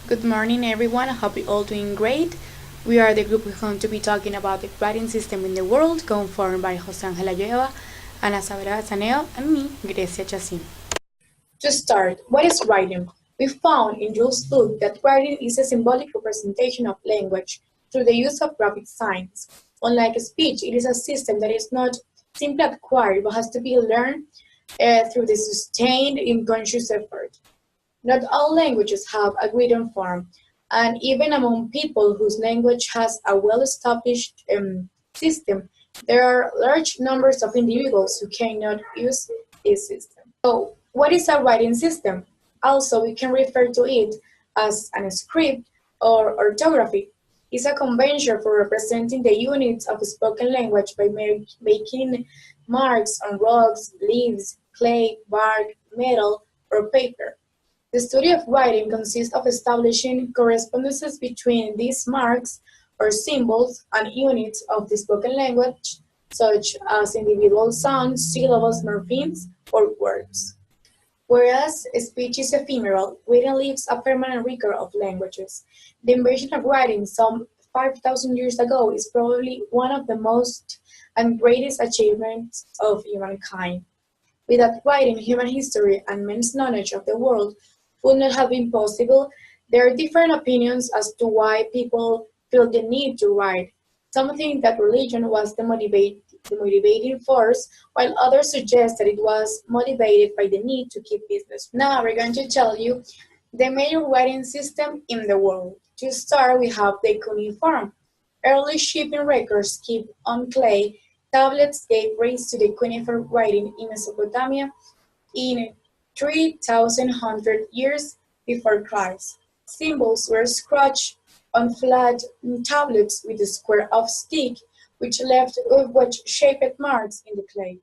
Good morning, everyone. I hope you're all doing great. We are the group who's going to be talking about the writing system in the world, confirmed by José A. Allueva and Isabella Gazzaneo, and me, Grecia Chacín. To start, what is writing? We found in Jule's book that writing is a symbolic representation of language through the use of graphic signs. Unlike speech, it is a system that is not simply acquired but has to be learned through the sustained, unconscious effort. Not all languages have a written form, and even among people whose language has a well-established system, there are large numbers of individuals who cannot use this system. So, what is a writing system? Also, we can refer to it as an script or orthography. It's a convention for representing the units of spoken language by making marks on rocks, leaves, clay, bark, metal, or paper. The study of writing consists of establishing correspondences between these marks or symbols and units of the spoken language, such as individual sounds, syllables, morphemes, or words. Whereas speech is ephemeral, writing leaves a permanent record of languages. The invention of writing some 5,000 years ago is probably one of the most and greatest achievements of humankind. Without writing, human history and men's knowledge of the world would not have been possible. There are different opinions as to why people feel the need to write. Some think that religion was the motivating force, while others suggest that it was motivated by the need to keep business. Now we're going to tell you the major writing system in the world. To start, we have the cuneiform. Early shipping records kept on clay tablets gave rise to the cuneiform writing in Mesopotamia in 3,100 years before Christ. Symbols were scratched on flat tablets with a square of stick, which left wedge-shaped marks in the clay.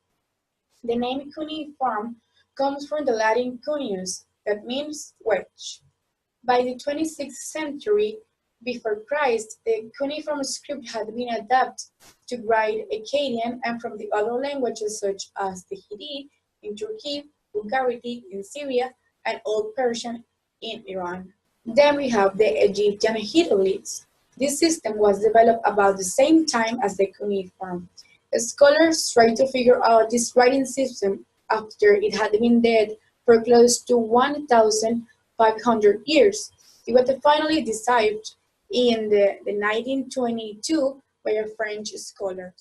The name cuneiform comes from the Latin cuneus, that means wedge. By the 26th century before Christ, the cuneiform script had been adapted to write Akkadian and from the other languages such as the Hindi in Turkey, Bulgarian in Syria, and Old Persian in Iran. Then we have the Egyptian hieroglyphs. This system was developed about the same time as the cuneiform. Scholars tried to figure out this writing system after it had been dead for close to 1,500 years. It was finally deciphered in the 1922 by a French scholar.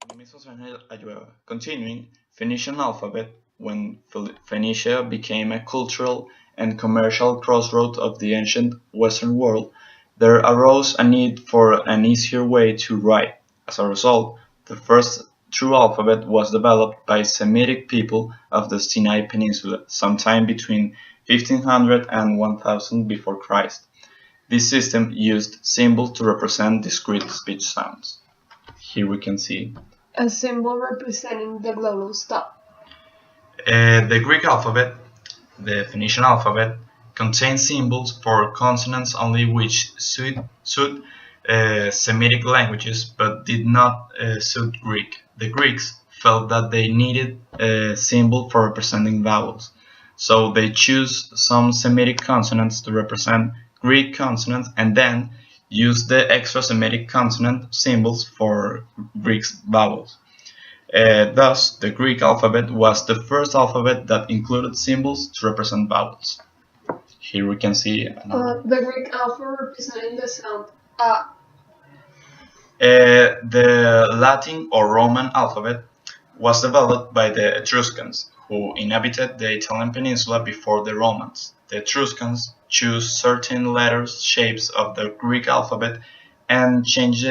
My name is José Allueva. Continuing, Phoenician alphabet, when Phoenicia became a cultural and commercial crossroad of the ancient Western world, there arose a need for an easier way to write. As a result, the first true alphabet was developed by Semitic people of the Sinai Peninsula sometime between 1500 and 1000 before Christ. This system used symbols to represent discrete speech sounds. Here we can see a symbol representing the global stop. the Greek alphabet, the Phoenician alphabet, contains symbols for consonants only which suit Semitic languages but did not suit Greek. The Greeks felt that they needed a symbol for representing vowels, so they chose some Semitic consonants to represent Greek consonants and then used the extra Semitic consonant symbols for Greek vowels. Thus, the Greek alphabet was the first alphabet that included symbols to represent vowels. Here we can see the Greek alphabet representing the sound A. The Latin or Roman alphabet was developed by the Etruscans, who inhabited the Italian peninsula before the Romans. The Etruscans chose certain letters shapes of the Greek alphabet and changed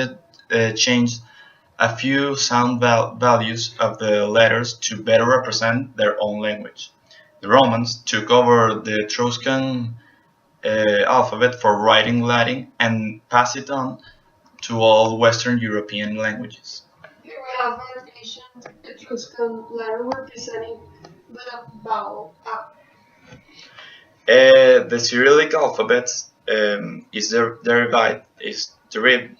a few sound values of the letters to better represent their own language. The Romans took over the Etruscan alphabet for writing Latin and passed it on to all Western European languages. Here we have an ancient Etruscan letter representing the vowel A. The Cyrillic alphabet is derived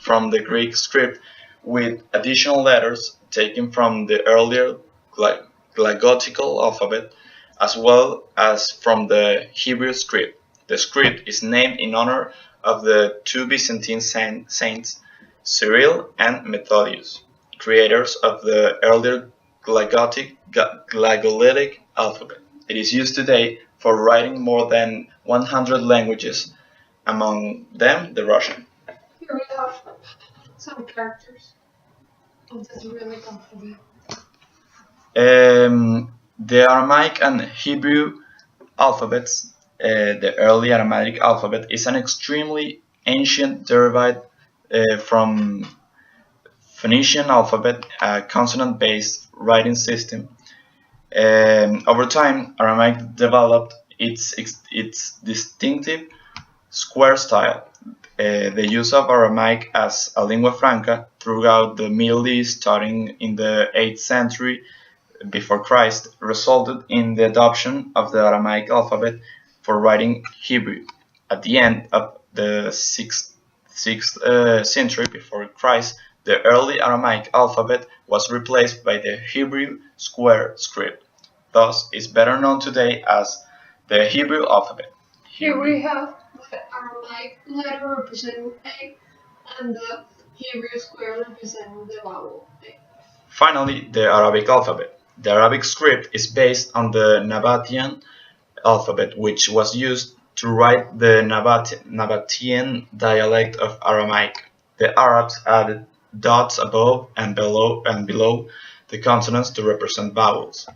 from the Greek script with additional letters taken from the earlier Glaggotical alphabet as well as from the Hebrew script. The script is named in honor of the two Byzantine saints, Cyril and Methodius, creators of the earlier glagolitic alphabet. It is used today for writing more than 100 languages, among them the Russian. Here we have some characters of the Cyrillic alphabet. The Aramaic and Hebrew alphabets, the early Aramaic alphabet, is an extremely ancient derived from Phoenician alphabet, a consonant-based writing system. Over time, Aramaic developed its distinctive square style. The use of Aramaic as a lingua franca throughout the Middle East, starting in the 8th century before Christ, resulted in the adoption of the Aramaic alphabet for writing Hebrew. At the end of the 6th century before Christ, the early Aramaic alphabet was replaced by the Hebrew square script. Thus, is better known today as the Hebrew alphabet. Here we have the Aramaic letter representing A and the Hebrew square representing the vowel A. Finally, the Arabic alphabet. The Arabic script is based on the Nabatean alphabet, which was used to write the Nabatean dialect of Aramaic. The Arabs added dots above and below the consonants to represent vowels.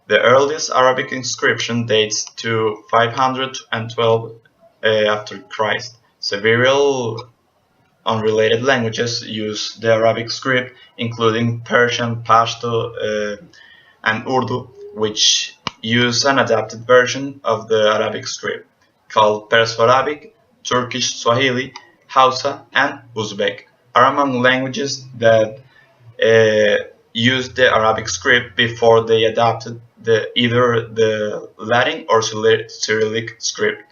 The earliest Arabic inscription dates to 512 after Christ. Several unrelated languages use the Arabic script, including Persian, Pashto, and Urdu, which use an adapted version of the Arabic script, called Perso-Arabic, Turkish Swahili, Hausa, and Uzbek, are among languages that used the Arabic script before they adopted either the Latin or Cyrillic script.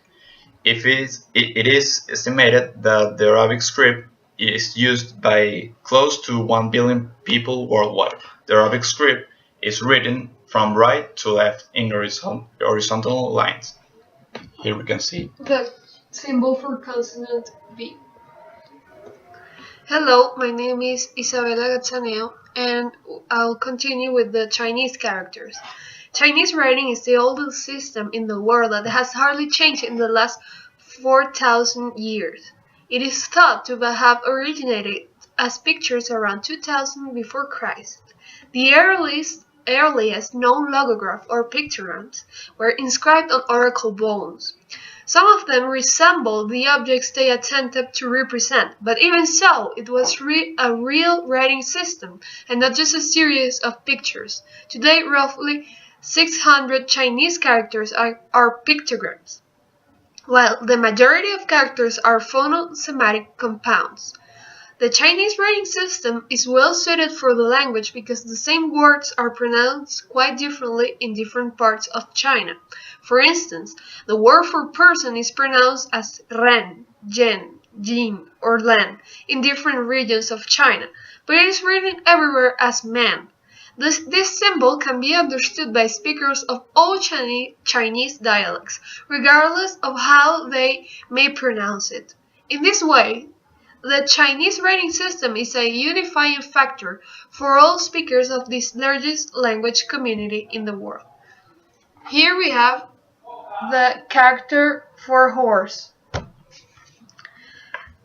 It is estimated that the Arabic script is used by close to 1 billion people worldwide. The Arabic script is written from right to left in horizontal lines. Here we can see the symbol for consonant B. Hello, my name is Isabella Gazzaneo, and I'll continue with the Chinese characters. Chinese writing is the oldest system in the world that has hardly changed in the last 4,000 years. It is thought to have originated as pictures around 2000 before Christ. The earliest known logograph or pictograms were inscribed on oracle bones. Some of them resembled the objects they attempted to represent, but even so, it was a real writing system and not just a series of pictures. Today, roughly 600 Chinese characters are pictograms, while the majority of characters are phono-semantic compounds. The Chinese writing system is well suited for the language because the same words are pronounced quite differently in different parts of China. For instance, the word for person is pronounced as ren, jen, jin, or len in different regions of China, but it is written everywhere as man. This symbol can be understood by speakers of all Chinese dialects, regardless of how they may pronounce it. In this way, the Chinese writing system is a unifying factor for all speakers of this largest language community in the world. Here we have the character for horse.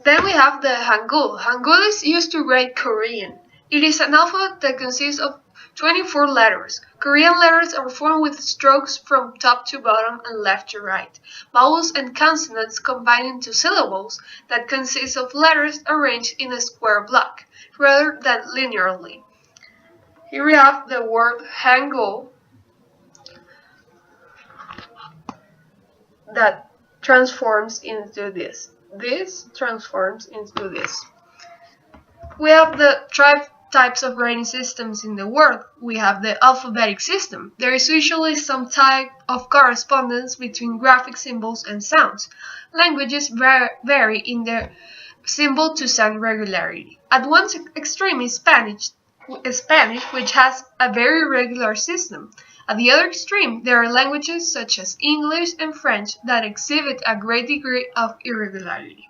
Then we have the Hangul. Hangul is used to write Korean. It is an alphabet that consists of 24 letters. Korean letters are formed with strokes from top to bottom and left to right. Vowels and consonants combine into syllables that consist of letters arranged in a square block, rather than linearly. Here we have the word Hangul that transforms into this. This transforms into this. We have the types of writing systems in the world. We have the alphabetic system. There is usually some type of correspondence between graphic symbols and sounds. Languages vary in their symbol to sound regularity. At one extreme is Spanish. Spanish, which has a very irregular system. At the other extreme, there are languages such as English and French that exhibit a great degree of irregularity.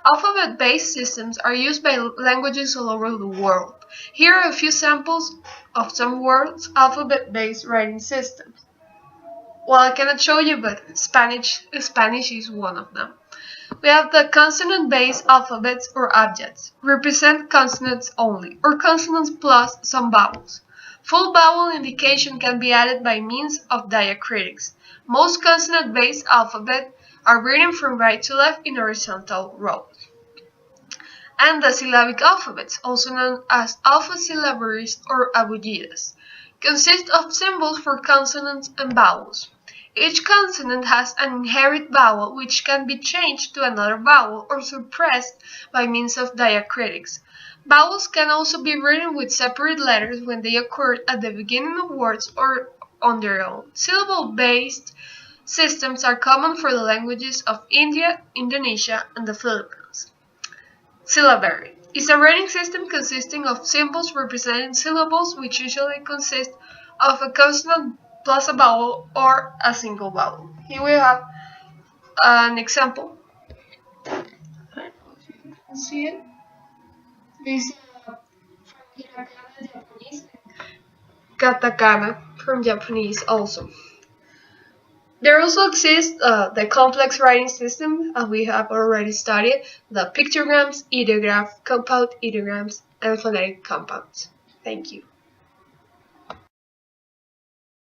Alphabet-based systems are used by languages all over the world. Here are a few samples of some words' alphabet-based writing systems. Well, I cannot show you, but Spanish is one of them. We have the consonant-based alphabets or abjads, represent consonants only, or consonants plus some vowels. Full vowel indication can be added by means of diacritics. Most consonant-based alphabets are written from right to left in horizontal rows. And the syllabic alphabets, also known as alpha-syllabaries or abugida, consist of symbols for consonants and vowels. Each consonant has an inherent vowel which can be changed to another vowel or suppressed by means of diacritics. Vowels can also be written with separate letters when they occur at the beginning of words or on their own. Syllable-based systems are common for the languages of India, Indonesia, and the Philippines. Syllabary is a writing system consisting of symbols representing syllables which usually consist of a consonant plus a vowel or a single vowel. Here we have an example. I don't know if you can see it. This is from Hiragana Japanese, katakana from Japanese also. There also exists the complex writing system, as we have already studied, the pictograms, ideograph, compound ideograms, and phonetic compounds. Thank you.